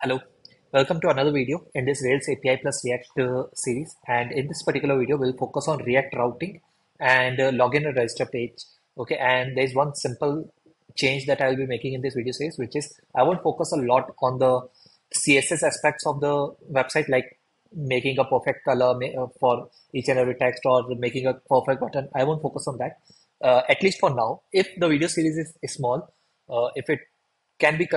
Hello, welcome to another video in this Rails API plus React series. And in this particular video, we'll focus on React routing and login and register page. Okay, and there's one simple change that I'll be making in this video series, which is I won't focus a lot on the CSS aspects of the website, like making a perfect color for each and every text or making a perfect button. I won't focus on that, at least for now. If the video series is small, if it can be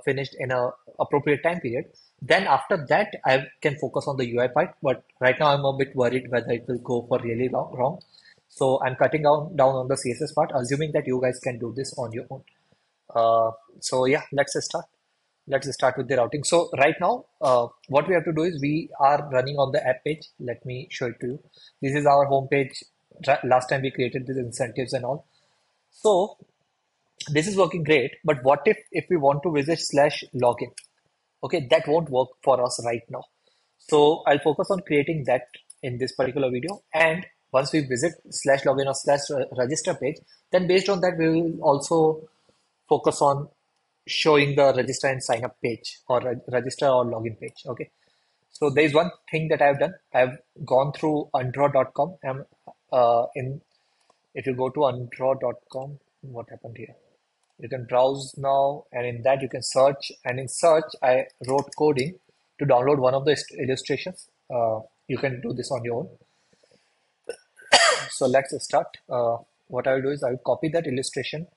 finished in a appropriate time period, then after that I can focus on the UI part. But right now I'm a bit worried whether it will go for really wrong. So I'm cutting down on the CSS part, assuming that you guys can do this on your own. So yeah, let's start. Let's start with the routing. So right now, what we have to do is we are running on the app page. Let me show it to you. This is our home page. Last time we created these incentives and all. So this is working great, but what if we want to visit slash login? Okay, that won't work for us right now. So I'll focus on creating that in this particular video. And once we visit slash login or slash register page, then based on that, we will also focus on showing the register and sign up page or register or login page. Okay. So there is one thing that I've done. I've gone through undraw.com. And if you go to undraw.com, what happened here? You can browse now, and in that you can search. And in search, I wrote coding to download one of the illustrations. You can do this on your own. So let's start. What I will do is I will copy that illustration.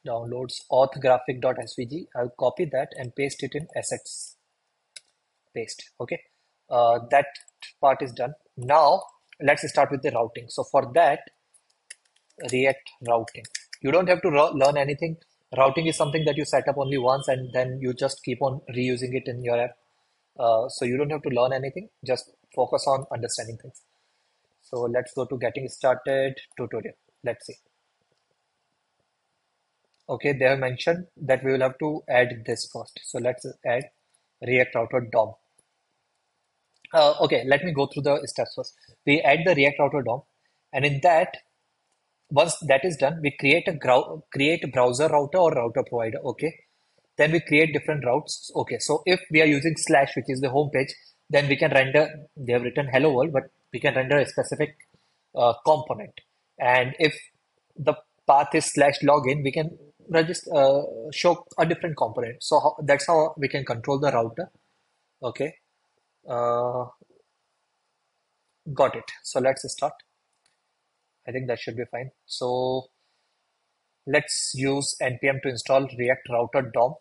Downloads authgraphic.svg. I will copy that and paste it in assets. Paste. Okay. That part is done. Now let's start with the routing. So for that, React routing. You don't have to learn anything. Routing is something that you set up only once and then you just keep on reusing it in your app. So you don't have to learn anything. Just focus on understanding things. So let's go to getting started tutorial. Let's see. Okay, they have mentioned that we will have to add this first. So let's add React router DOM. Okay, let me go through the steps first. We add the React router DOM, and in that, once that is done, we create a browser router or router provider. Okay, then we create different routes. Okay, so if we are using slash, which is the home page, then we can render. They have written hello world, but we can render a specific component. And if the path is slash login, we can register show a different component. So that's how we can control the router. Okay, uh, got it. So let's start. I think that should be fine. So let's use npm to install React router DOM.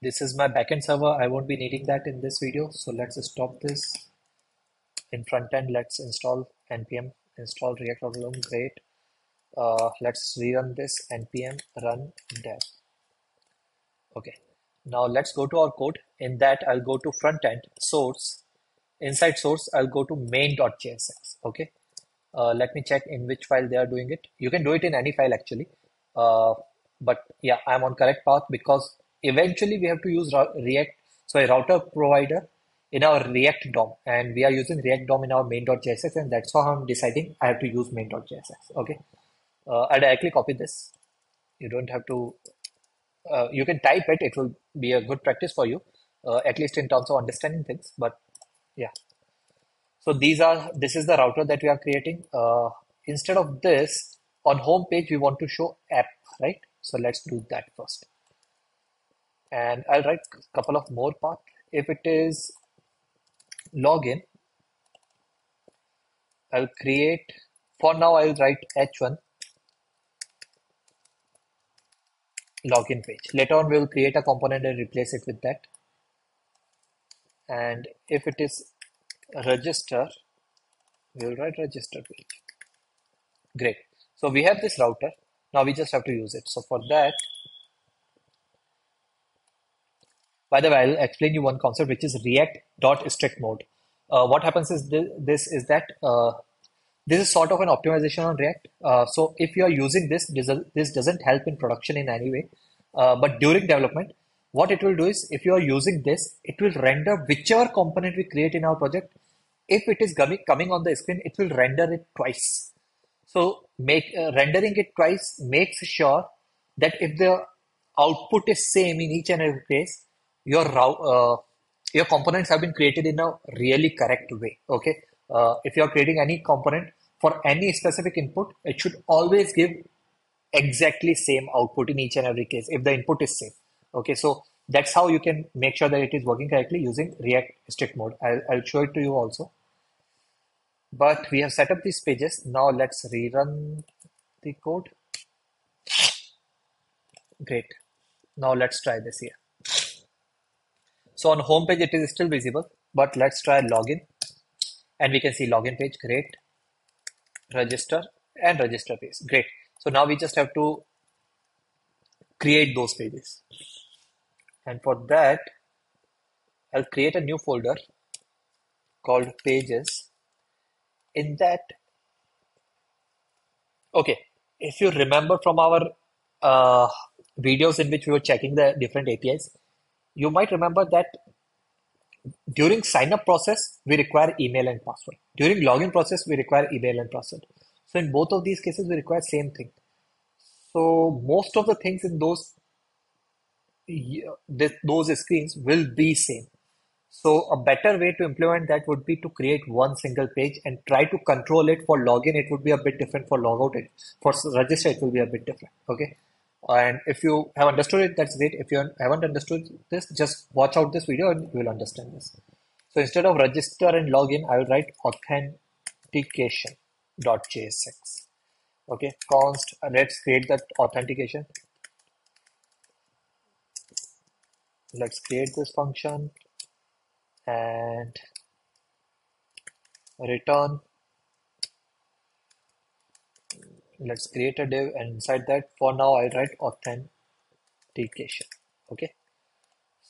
This is my backend server. I won't be needing that in this video. So let's stop this. In front end, let's install npm install React router DOM. Great. Let's rerun this npm run dev. Okay. Now let's go to our code. In that, I'll go to front end source. Inside source, I'll go to main.jsx. Okay. Let me check in which file they are doing it. You can do it in any file actually. But yeah, I'm on correct path because eventually we have to use router provider in our React DOM, and we are using React DOM in our main.jsx, and that's how I'm deciding I have to use main.jsx. Okay. I'll directly copy this. You don't have to, you can type it. It will be a good practice for you, at least in terms of understanding things. But yeah. So this is the router that we are creating. Instead of this, on home page, we want to show app, right? So let's do that first. And I'll write a couple of more paths. If it is login, I'll create, for now, I'll write h1 login page. Later on, we'll create a component and replace it with that. And if it is register, we'll write register page. Great. So we have this router. Now we just have to use it. So for that, by the way, I'll explain you one concept, which is react.strict mode. What happens is this is sort of an optimization on React. So if you are using this doesn't help in production in any way. But during development, what it will do is, if you are using this, it will render whichever component we create in our project. If it is coming on the screen, it will render it twice. So rendering it twice makes sure that if the output is same in each and every case, your components have been created in a really correct way. Okay, if you are creating any component for any specific input, it should always give exactly same output in each and every case if the input is same. Okay, so that's how you can make sure that it is working correctly using React strict mode. I'll show it to you also. But we have set up these pages. Now let's rerun the code. Great. Now let's try this here. So on home page, it is still visible, but let's try login. And we can see login page. Great. Register and register page. Great. So now we just have to create those pages. And for that, I'll create a new folder called pages. In that, okay, if you remember from our videos in which we were checking the different APIs, you might remember that during sign up process, we require email and password. During login process, we require email and password. So in both of these cases, we require same thing. So most of the things in those screens will be same. So a better way to implement that would be to create one single page and try to control it. For login, it would be a bit different. For logout, for register, it will be a bit different. Okay. And if you have understood it, that's great. If you haven't understood this, just watch out this video and you will understand this. So instead of register and login, I will write authentication.jsx. Okay, const, let's create that authentication. Let's create this function and return. Let's create a div, and inside that, for now, I'll write authentication. Okay,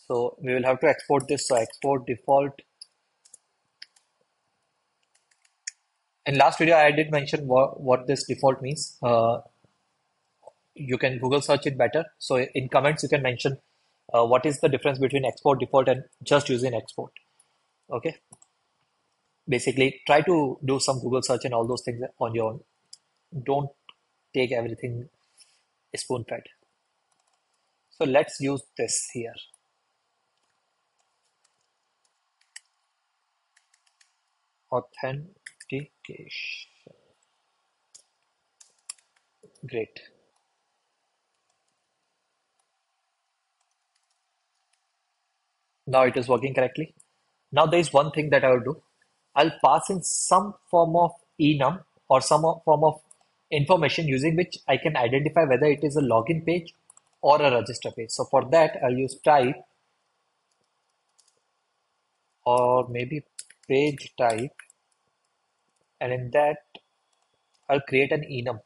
so we will have to export this. So export default. In last video, I did mention what this default means. You can Google search it better. So in comments, you can mention what is the difference between export default and just using export. Okay. Basically, try to do some Google search and all those things on your own. Don't take everything spoon fed. So let's use this here. Authentication. Great. Now it is working correctly. Now there is one thing that I will do. I'll pass in some form of enum or some form of information using which I can identify whether it is a login page or a register page. So for that, I'll use type or maybe page type, and in that I'll create an enum.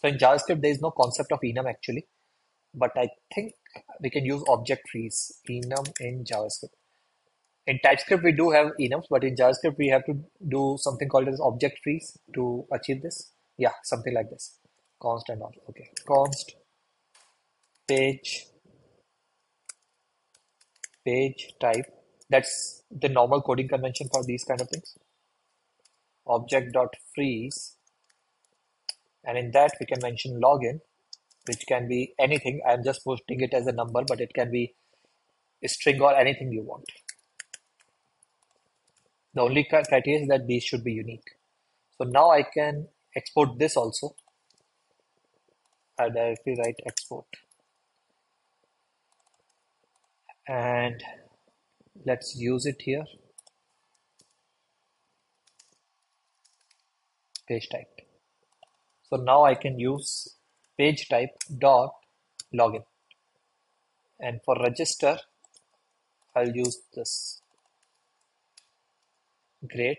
So in JavaScript, there is no concept of enum actually, but I think we can use object trees, enum in JavaScript. In TypeScript, we do have enums, but in JavaScript, we have to do something called as object trees to achieve this. Yeah, something like this. Const and all. Okay, const page type. That's the normal coding convention for these kind of things. Object.freeze, and in that we can mention login, which can be anything. I'm just posting it as a number, but it can be a string or anything you want. The only criteria is that these should be unique. So now I can export this also. I'll directly write export. And let's use it here. Page type. So now I can use page type dot login. And for register, I'll use this. Great.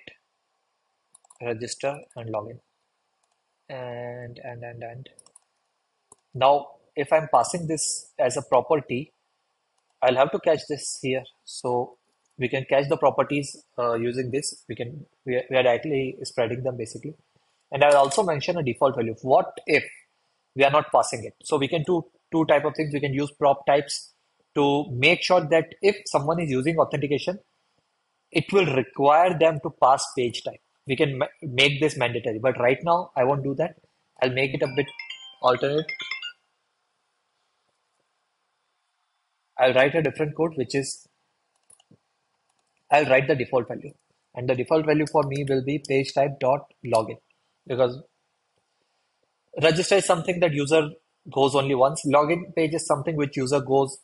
Register and login. And now if I'm passing this as a property, I'll have to catch this here. So we can catch the properties using this. We are directly spreading them basically. And I'll also mention a default value. What if we are not passing it? So we can do two type of things. We can use prop types to make sure that if someone is using authentication, it will require them to pass page type. We can make this mandatory, but right now I won't do that. I'll make it a bit alternate. I'll write a different code, which is I'll write the default value. And the default value for me will be page type dot login, because register is something that user goes only once. Login page is something which user goes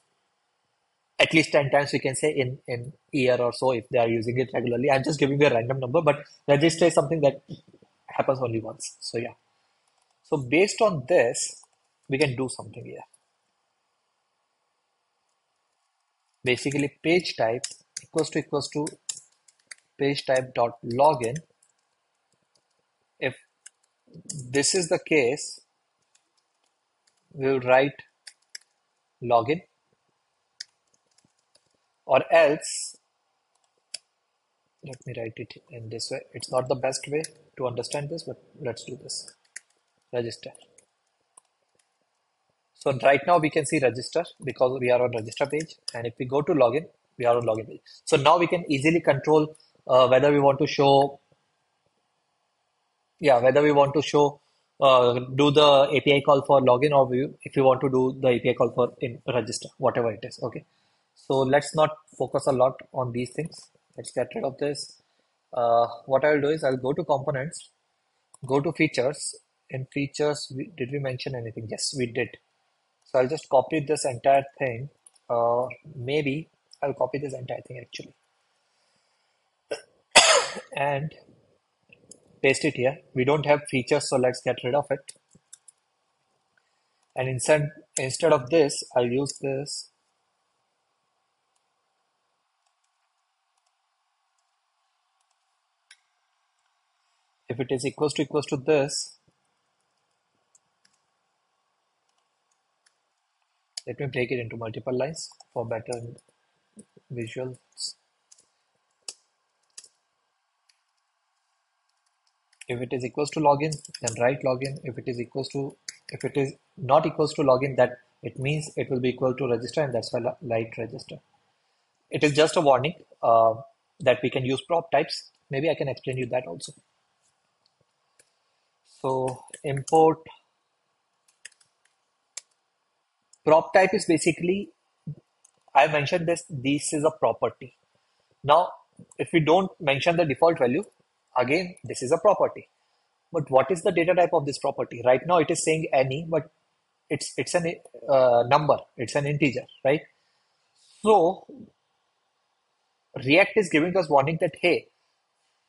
at least 10 times, we can say, in year or so if they are using it regularly. I'm just giving you a random number, but register is something that happens only once. So yeah. So based on this, we can do something here. Basically, page type equals to page type dot login. If this is the case, we'll write login, or else let me write it in this way. It's not the best way to understand this, but let's do this. Register. So right now we can see register because we are on register page, and if we go to login, we are on login page. So now we can easily control whether we want to show, whether we want to show, do the API call for login, or if you want to do the API call for in register, whatever it is. Okay. So let's not focus a lot on these things. Let's get rid of this. What I'll do is I'll go to components, go to features. In features, did we mention anything? Yes, we did. So I'll just copy this entire thing. Maybe I'll copy this entire thing actually and paste it here. We don't have features, so let's get rid of it. And instead of this, I'll use this. If it is equals to this, let me break it into multiple lines for better visuals. If it is equals to login, then write login. If it is not equals to login, that it means it will be equal to register, and that's why write register. It is just a warning that we can use prop types. Maybe I can explain you that also. So import prop type is basically, I mentioned this is a property. Now, if we don't mention the default value, again, this is a property. But what is the data type of this property? Right now, it is saying any, but it's an number. It's an integer, right? So React is giving us warning that, hey,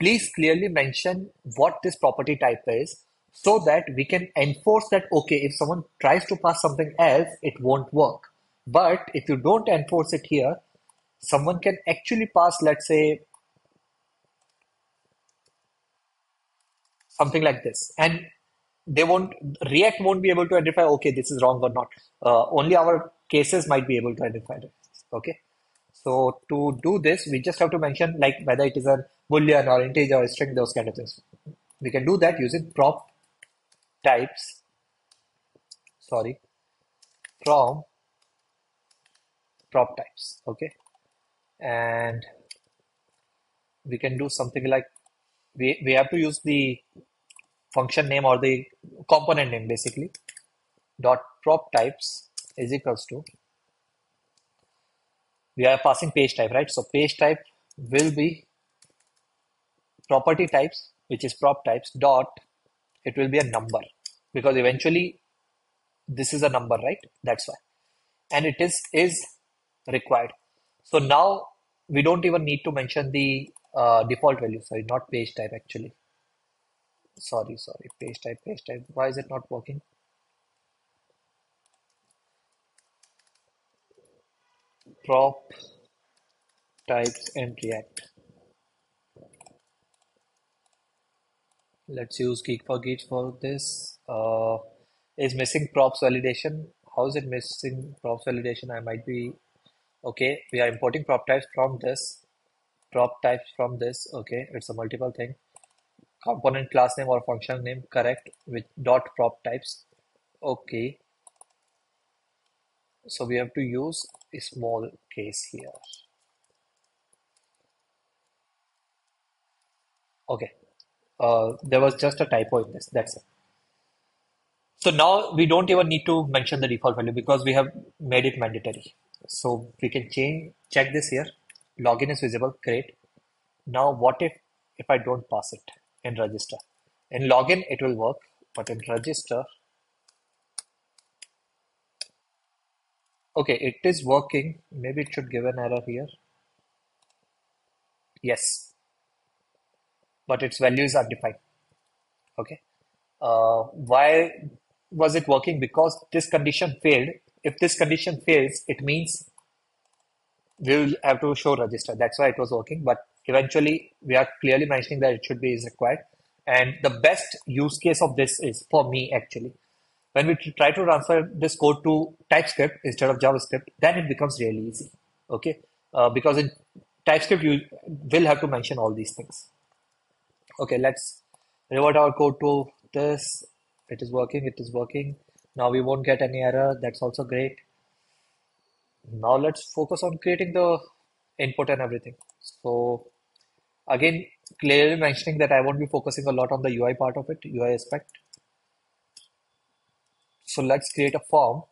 please clearly mention what this property type is so that we can enforce that, okay, if someone tries to pass something else, it won't work. But if you don't enforce it here, someone can actually pass, let's say, something like this, and React won't be able to identify, okay, this is wrong or not. Only our cases might be able to identify it. Okay. So to do this, we just have to mention like whether it is a boolean or integer or string, those kind of things. We can do that using prop types, sorry, from prop types. Okay. And we can do something like we have to use the function name or the component name basically. Dot prop types is equals to, we are passing page type, right? So page type will be property types, which is prop types dot, it will be a number, because eventually this is a number, right? That's why. And it is required. So now we don't even need to mention the default value. Sorry, not page type actually. Sorry, page type, page type. Why is it not working? Prop types and React. Let's use Geek for Geek for this. Is missing props validation. How is it missing props validation? I might be okay. We are importing prop types from this. Prop types from this. Okay, it's a multiple thing. Component class name or function name, correct, with dot prop types. Okay. So we have to use a small case here. Okay. There was just a typo in this. That's it. So now we don't even need to mention the default value because we have made it mandatory. So we can check this here. Login is visible, great. Now what if I don't pass it in register? In login it will work, but in register, okay, it is working. Maybe it should give an error here. Yes, but its value is undefined. Okay. Why was it working? Because this condition failed. If this condition fails, it means we will have to show register. That's why it was working. But eventually, we are clearly mentioning that it should be is required. And the best use case of this is for me actually. When we try to transfer this code to TypeScript instead of JavaScript, then it becomes really easy. Okay, because in TypeScript you will have to mention all these things. Okay, let's revert our code to this. It is working. It is working. Now we won't get any error. That's also great. Now let's focus on creating the input and everything. So again, clearly mentioning that I won't be focusing a lot on the UI part of it, UI aspect. So let's create a form.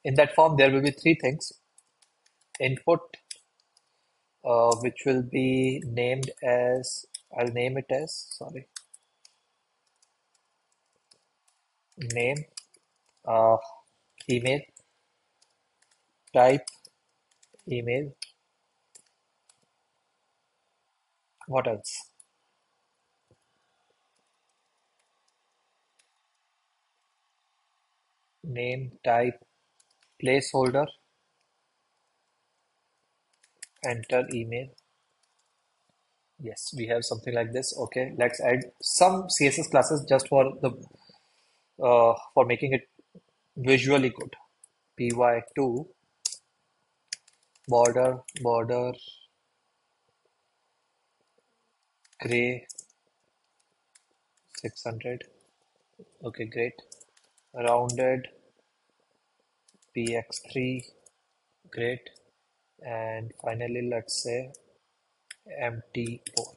In that form, there will be three things. Input, which will be named as, I'll name it as, sorry, name, uh, email, type, email. What else? Name, type, placeholder, enter email. Yes, we have something like this. Okay, let's add some CSS classes just for the for making it visually good. py2 border gray 600. Okay, great. Rounded px3, great. And finally, let's say mt4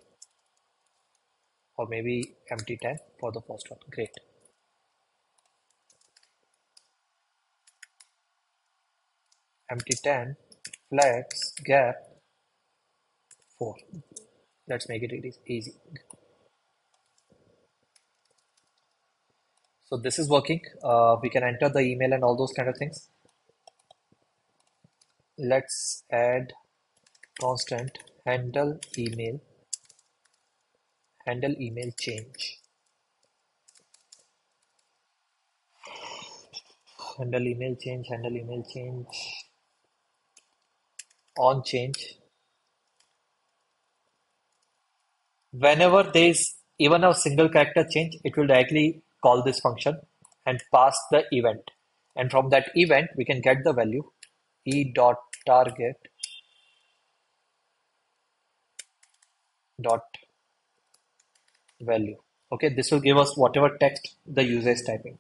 or maybe mt10 for the first one. Great. mt10 flex gap 4. Let's make it easy. So this is working. We can enter the email and all those kind of things. Let's add constant handle email change, handle email change, on change. Whenever there is even a single character change, it will directly call this function and pass the event. And from that event, we can get the value e.target dot value. Okay, this will give us whatever text the user is typing.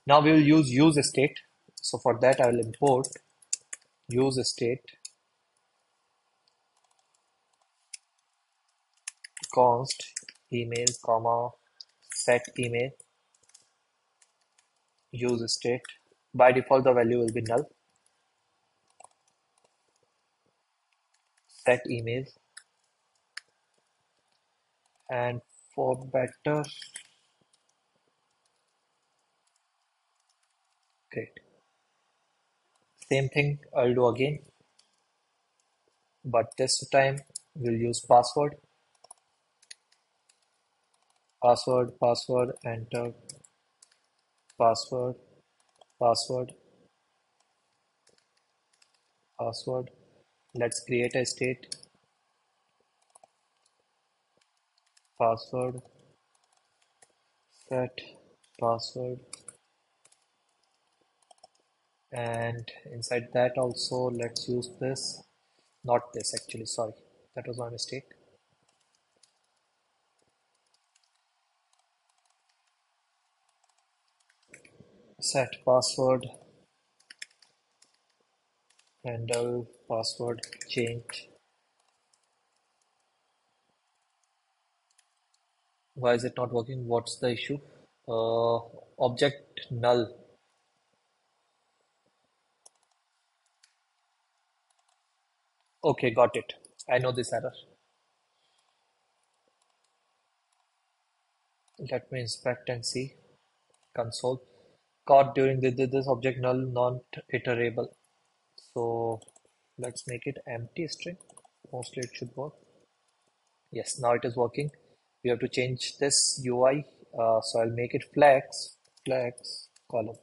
Now we will use state. So for that, I will import use state const email comma set email use state. By default, the value will be null. Set email, and for better, great. Same thing I'll do again, but this time we'll use password, enter, password, password, password. Let's create a state, password, set, password, and inside that also let's use this, not this actually, sorry, that was my mistake. Set password, handle password change, Why is it not working? What's the issue? Object null. Okay, got it. I know this error. Let me inspect and see. Console. Caught during this object null not iterable. So let's make it empty string. Mostly it should work. Yes, now it is working. We have to change this UI. So I'll make it flex column.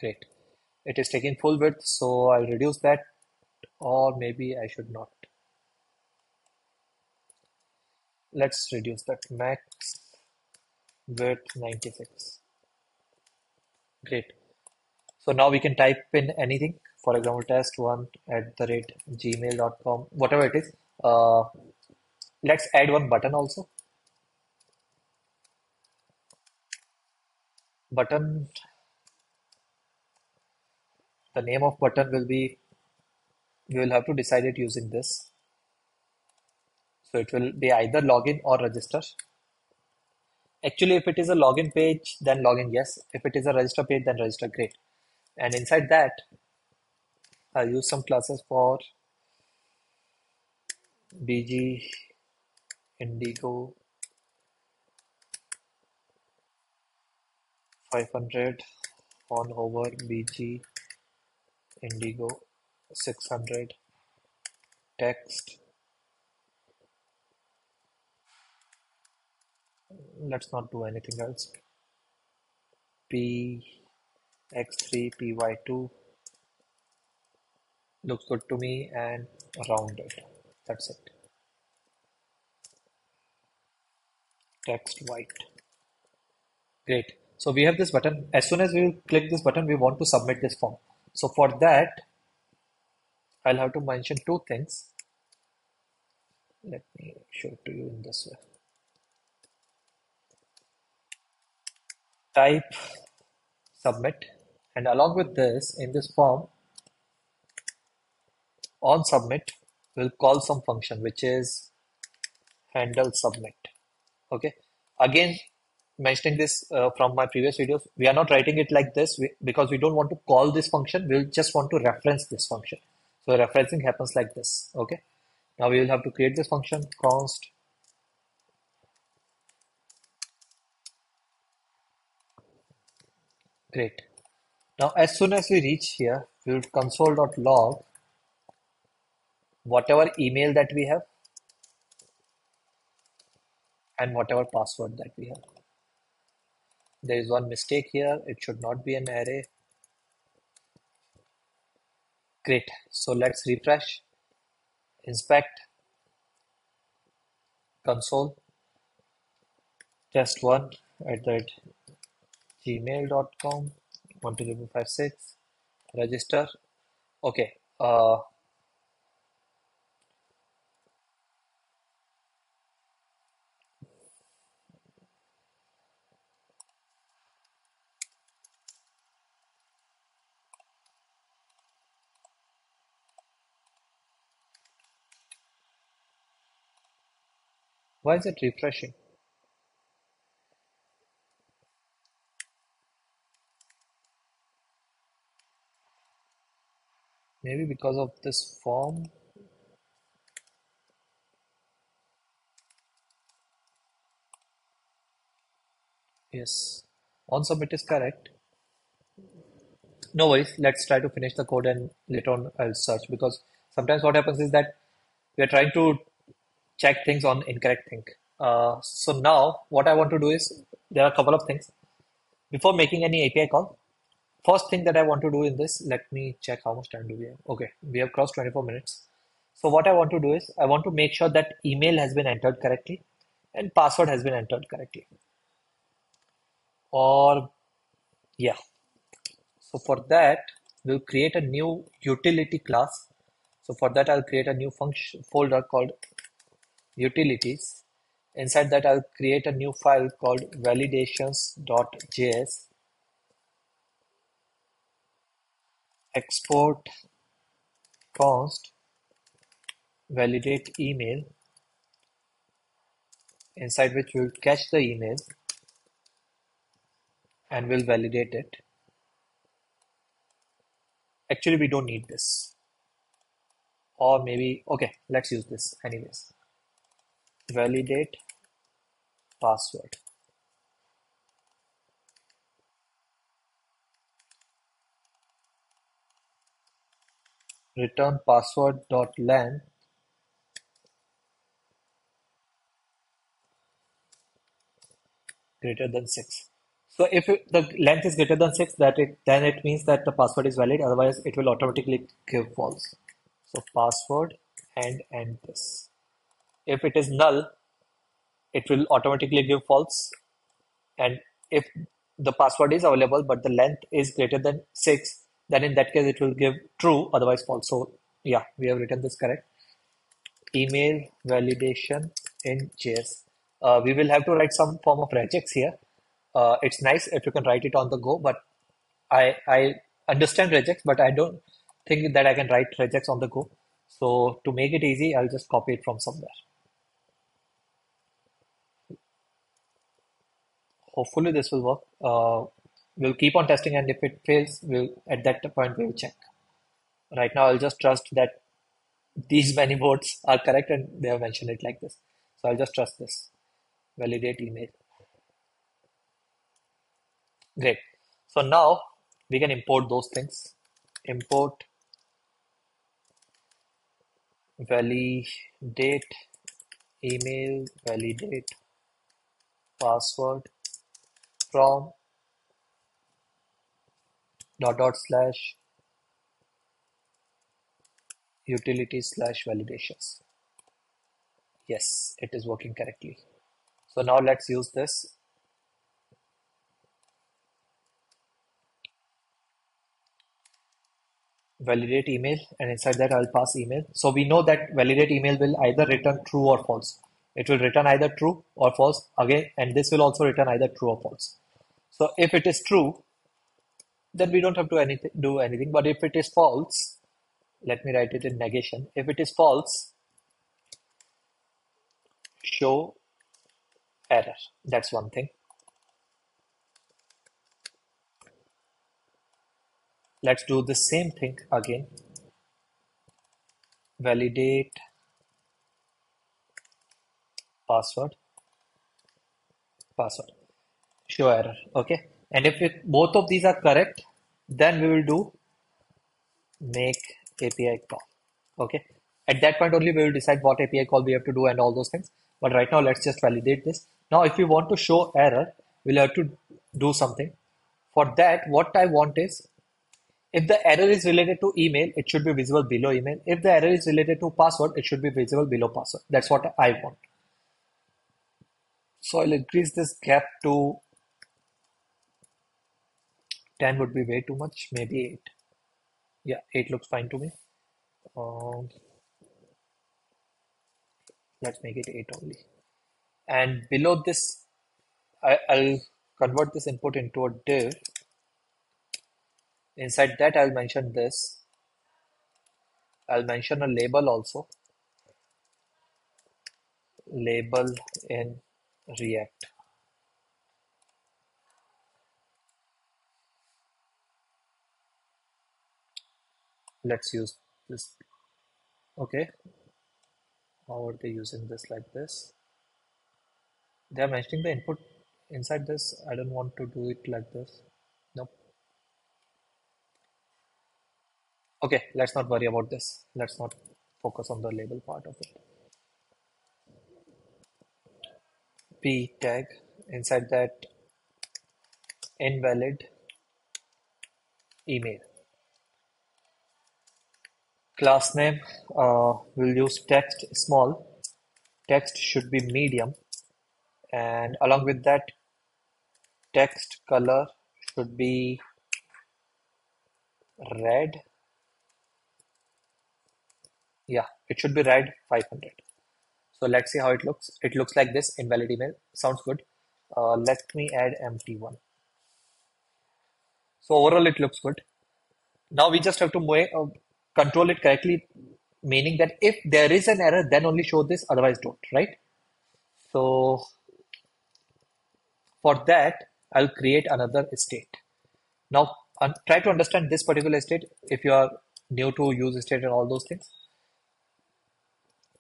Great. It is taking full width, so I'll reduce that, or maybe I should not. Let's reduce that max width 96. Great. So now we can type in anything. For example, test1@gmail.com, whatever it is. Let's add one button also. Button, the name of button will be, we will have to decide it using this. So it will be either login or register. Actually, if it is a login page, then login, yes. If it is a register page, then register, great. And inside that, I'll use some classes for BG Indigo 500 on over BG Indigo 600 text. Let's not do anything else. Px3 py2 looks good to me, and rounded. That's it. Text white. Great. So we have this button. As soon as we click this button, we want to submit this form. So for that, I'll have to mention two things. Let me show it to you in this way. Type submit, and along with this, in this form, on submit, we'll call some function which is handle submit. Okay. Again, mentioning this from my previous videos, we are not writing it like this because we don't want to call this function. We'll just want to reference this function. So referencing happens like this. Okay. Now we will have to create this function const. Great. Now as soon as we reach here, we will console.log whatever email that we have and whatever password that we have. There is one mistake here. It should not be an array. Great. So let's refresh, inspect, console, test1 at gmail.com, 12356, register. Okay. Why is it refreshing? Maybe because of this form. Yes. On submit is correct. No worries. Let's try to finish the code and later on I'll search, because sometimes what happens is that we are trying to check things on incorrect thing. So now what I want to do is, there are a couple of things. Before making any API call, first thing that I want to do in this, let me check how much time do we have. Okay, we have crossed 24 minutes. So what I want to do is, I want to make sure that email has been entered correctly and password has been entered correctly. Or, yeah. So for that, we'll create a new utility class. So for that, I'll create a new function folder called utilities. Inside that, I'll create a new file called validations.js. Export const validate email inside which we'll catch the email and we'll validate it. Actually, we don't need this. Or maybe, okay, let's use this anyways. Validate password. Return password dot length greater than 6. So if the length is greater than 6, then it means that the password is valid. Otherwise, it will automatically give false. So password and end this. If it is null, it will automatically give false. And if the password is available but the length is greater than 6, then in that case it will give true, otherwise false. So yeah, we have written this correct. Email validation in JS. We will have to write some form of regex here. It's nice if you can write it on the go, but I understand regex, but I don't think that I can write regex on the go. So to make it easy, I'll just copy it from somewhere. Hopefully this will work. We'll keep on testing, and if it fails, at that point we'll check. Right now, I'll just trust that these many words are correct and they have mentioned it like this. So I'll just trust this. Validate email. Great. So now we can import those things. Import validate email, validate password from dot slash utilities slash validations. Yes, it is working correctly. So now let's use this. Validate email, and inside that I'll pass email. So we know that validate email will either return true or false. It will return either true or false again, and this will also return either true or false. So if it is true, then we don't have to do anything. But if it is false, let me write it in negation. If it is false, show error. That's one thing. Let's do the same thing again. Validate password, show error. Okay. And if both of these are correct, then we will do make API call. Okay. At that point only we will decide what API call we have to do and all those things. But right now let's just validate this. Now if we want to show error, we'll have to do something. For that, what I want is, if the error is related to email, it should be visible below email. If the error is related to password, it should be visible below password. That's what I want. So I'll increase this gap to 10 would be way too much, maybe 8. Yeah, 8 looks fine to me. Let's make it 8 only. And below this, I'll convert this input into a div. Inside that, I'll mention this. I'll mention a label also. Label in React. Let's use this. Okay. How are they using this like this? They are mentioning the input inside this. I don't want to do it like this. Nope. Okay, let's not worry about this. Let's not focus on the label part of it. P tag, inside that invalid email. Class name, we'll use text small. Text should be medium. And along with that, text color should be red. Yeah, it should be red 500. So let's see how it looks. It looks like this, invalid email. Sounds good. Let me add empty one. So overall, it looks good. Now we just have to control it correctly, meaning that if there is an error, then only show this, otherwise don't, right? So for that, I'll create another state. Now, try to understand this particular state if you are new to use state and all those things.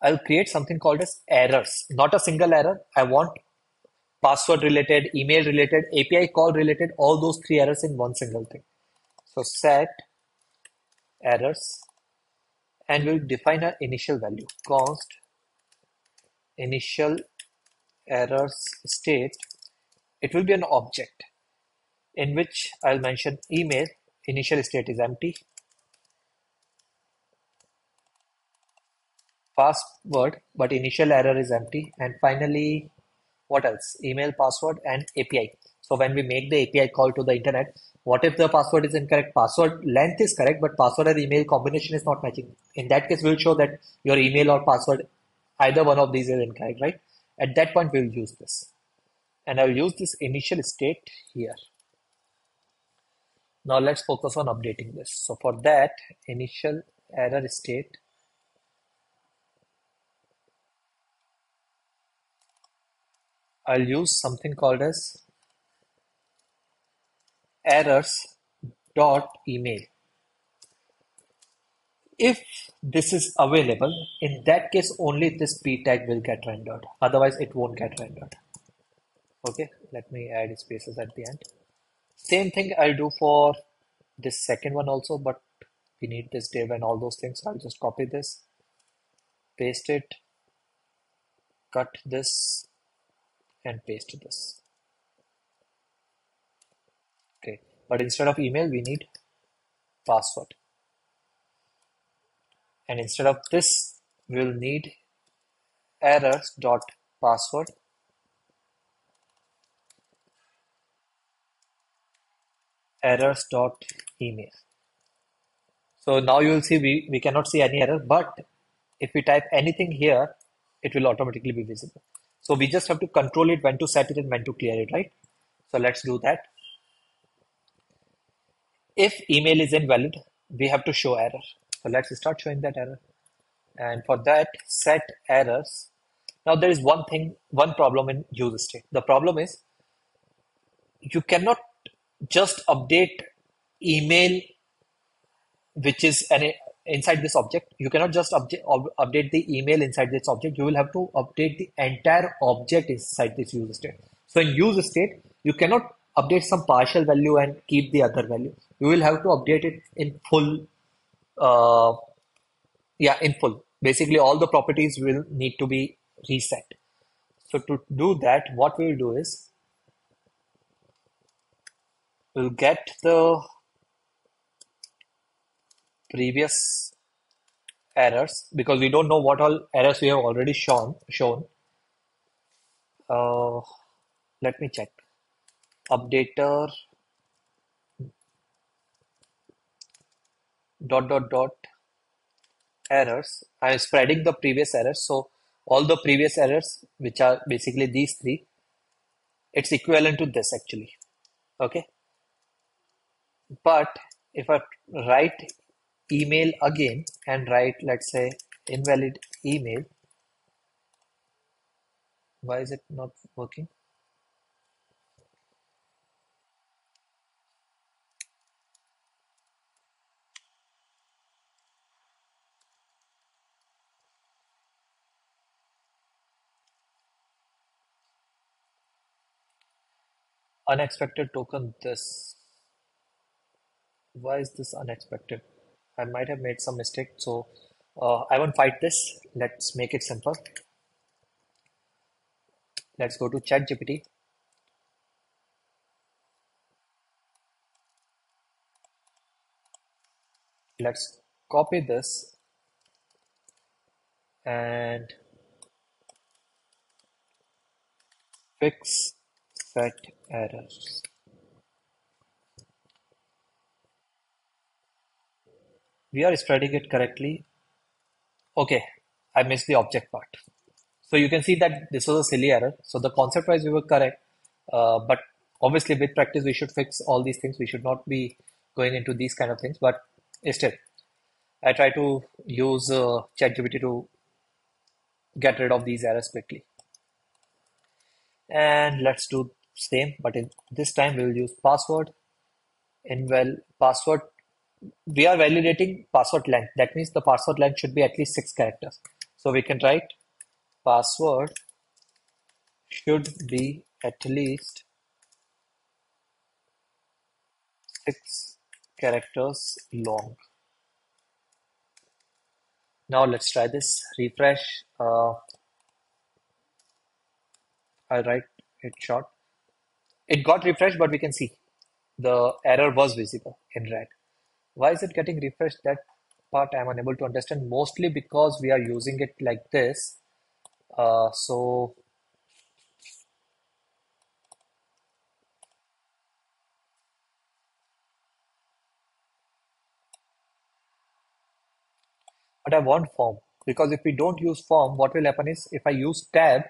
I'll create something called as errors, not a single error. I want password related, email related, API call related, all those three errors in one single thing. So set errors and we'll define our initial value, const initial errors state. It will be an object in which I'll mention email, initial state is empty, password, but initial error is empty, and finally, what else? Email, password, and API. So when we make the API call to the internet, what if the password is incorrect? Password length is correct, but password and email combination is not matching. In that case, we'll show that your email or password, either one of these is incorrect, right? At that point, we'll use this. And I'll use this initial state here. Now let's focus on updating this. So for that, initial error state, I'll use something called as errors dot email. If this is available, in that case only this p tag will get rendered. Otherwise it won't get rendered. Okay, let me add spaces at the end. Same thing I'll do for this second one also, but we need this div and all those things. So I'll just copy this, paste it, cut this, and paste this. Okay, but instead of email, we need password. And instead of this, we'll need errors dot password, errors dot email. So now you will see we cannot see any error, but if we type anything here, it will automatically be visible. So we just have to control it when to set it and when to clear it, right? So let's do that. If email is invalid, we have to show error. So let's start showing that error. And for that, set errors. Now there is one problem in use state. The problem is you cannot just update email, which is inside this object. You cannot just update the email inside this object. You will have to update the entire object inside this use state. So in use state, you cannot update some partial value and keep the other value. You will have to update it in full. In full. Basically, all the properties will need to be reset. So to do that, what we'll do is we'll get the previous errors because we don't know what all errors we have already shown. Uh, Let me check. Updater dot errors. I'm spreading the previous errors. So all the previous errors, which are basically these three, it's equivalent to this actually. Okay. But if I write email again and write, let's say, invalid email, why is it not working? Unexpected token this. Why is this unexpected? I might have made some mistake. So I won't fight this. Let's make it simple. Let's go to ChatGPT. Let's copy this and fix set errors. We are spreading it correctly. Okay, I missed the object part. So you can see that this was a silly error. So the concept wise we were correct, but obviously with practice we should fix all these things. We should not be going into these kind of things. But still, I try to use ChatGPT to get rid of these errors quickly. And let's do same, but in this time we will use password. In well password, we are validating password length. That means the password length should be at least 6 characters. So we can write password should be at least 6 characters long. Now let's try this. Refresh. I'll write it short. It got refreshed, but we can see the error was visible in red. Why is it getting refreshed? That part I'm unable to understand, mostly because we are using it like this. So, but I want form, because if we don't use form, what will happen is if I use tab,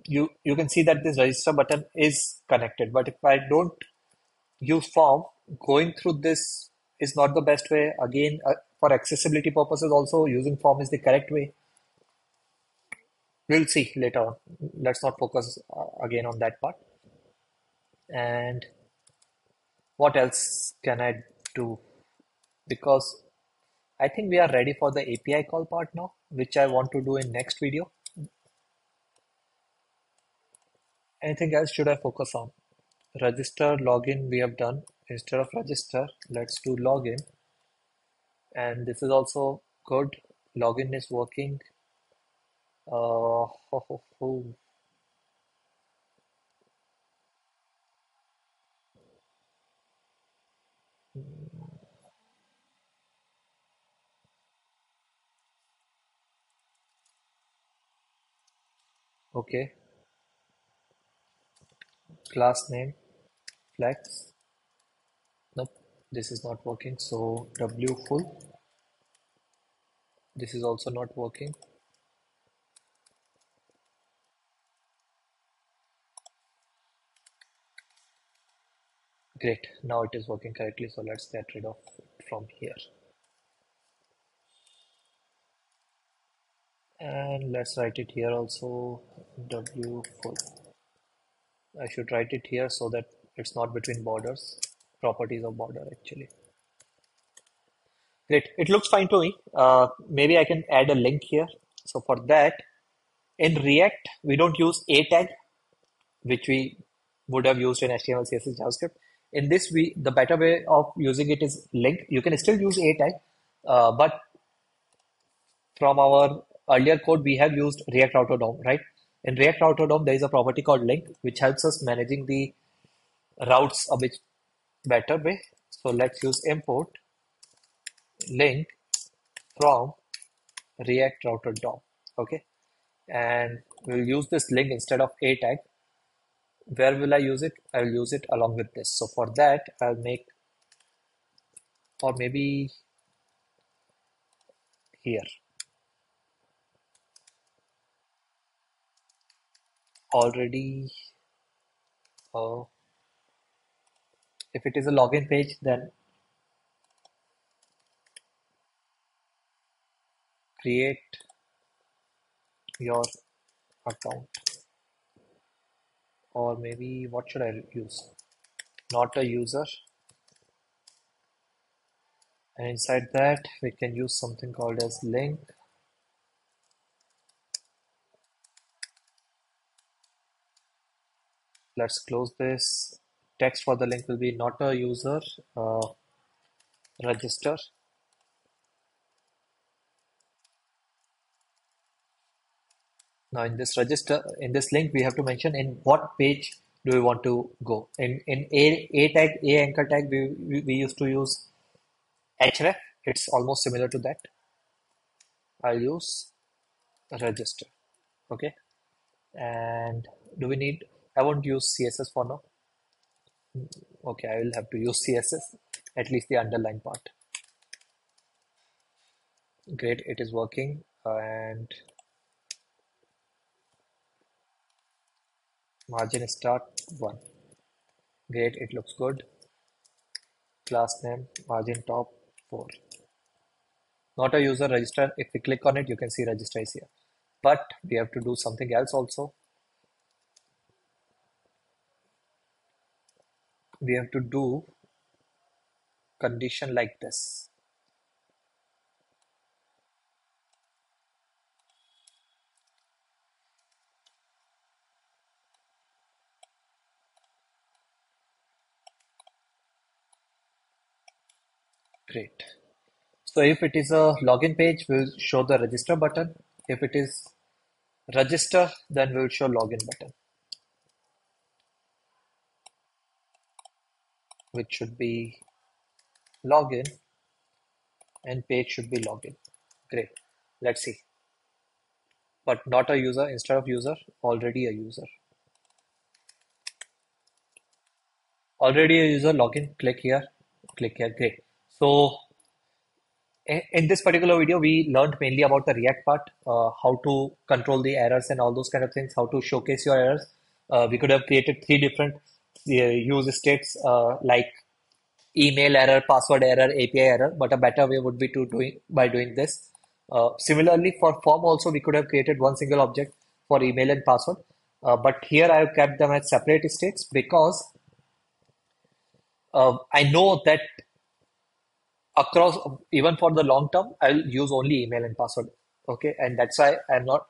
you can see that this register button is connected. But if I don't use form, going through this is not the best way. Again, for accessibility purposes, also using form is the correct way. We'll see later on. Let's not focus again on that part. And what else can I do? Because I think we are ready for the API call part now, which I want to do in next video. Anything else should I focus on? Register, login we have done. Instead of register, let's do login. And this is also good. Login is working. Ho, ho. Okay. Class name, flex. Nope, this is not working. So W full. This is also not working. Great. Now it is working correctly. So let's get rid of it from here. And let's write it here also. W full. I should write it here so that it's not between borders. Properties of border actually. Great. It looks fine to me. Maybe I can add a link here. So for that, in React, we don't use a tag, which we would have used in HTML, CSS, JavaScript. In this, the better way of using it is link. You can still use a tag, but from our earlier code, we have used React Router DOM, right? In React Router DOM, there is a property called link, which helps us managing the routes a bit better way. So let's use import link from React Router DOM. Okay, and we'll use this link instead of a tag. Where will I use it? I will use it along with this. So for that, I'll make, or maybe here already. Uh, if it is a login page, then create your account, or maybe what should I use? Not a user, and inside that we can use something called as link. Let's close this. Text for the link will be not a user, register. Now in this register, in this link, we have to mention in what page do we want to go. In a tag, a anchor tag, we used to use href. It's almost similar to that. I'll use register. Okay. And do we need? I won't use CSS for now. Okay, I will have to use CSS, at least the underline part. Great, it is working. And margin start 1. Great, it looks good. Class name, margin top 4. Not a user register. If we click on it, you can see register is here. But we have to do something else also. we have to do condition like this. Great. So if it is a login page, we'll show the register button. If it is register, then we'll show login button, which should be login, and page should be login. Great. Let's see. But not a user, instead of user, already a user. Already a user, login, click here, click here. Great. So in this particular video, we learned mainly about the React part, how to control the errors and all those kind of things, how to showcase your errors. We could have created three different use states like email error, password error, API error, but a better way would be to doing by doing this. Similarly, for form also, we could have created one single object for email and password. But here I have kept them as separate states because I know that across, even for the long term, I'll use only email and password. Okay, and that's why I'm not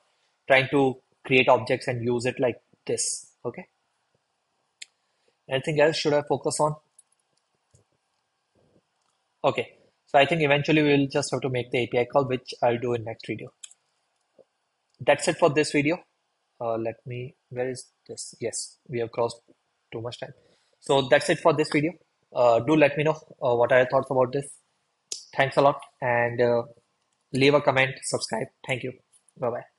trying to create objects and use it like this. Okay, anything else should I focus on? Okay, so I think eventually we'll just have to make the API call, which I'll do in next video. That's it for this video. Let me, where is this? Yes, we have crossed too much time. So that's it for this video. Do let me know what are your thoughts about this. Thanks a lot, and leave a comment, subscribe. Thank you. Bye bye.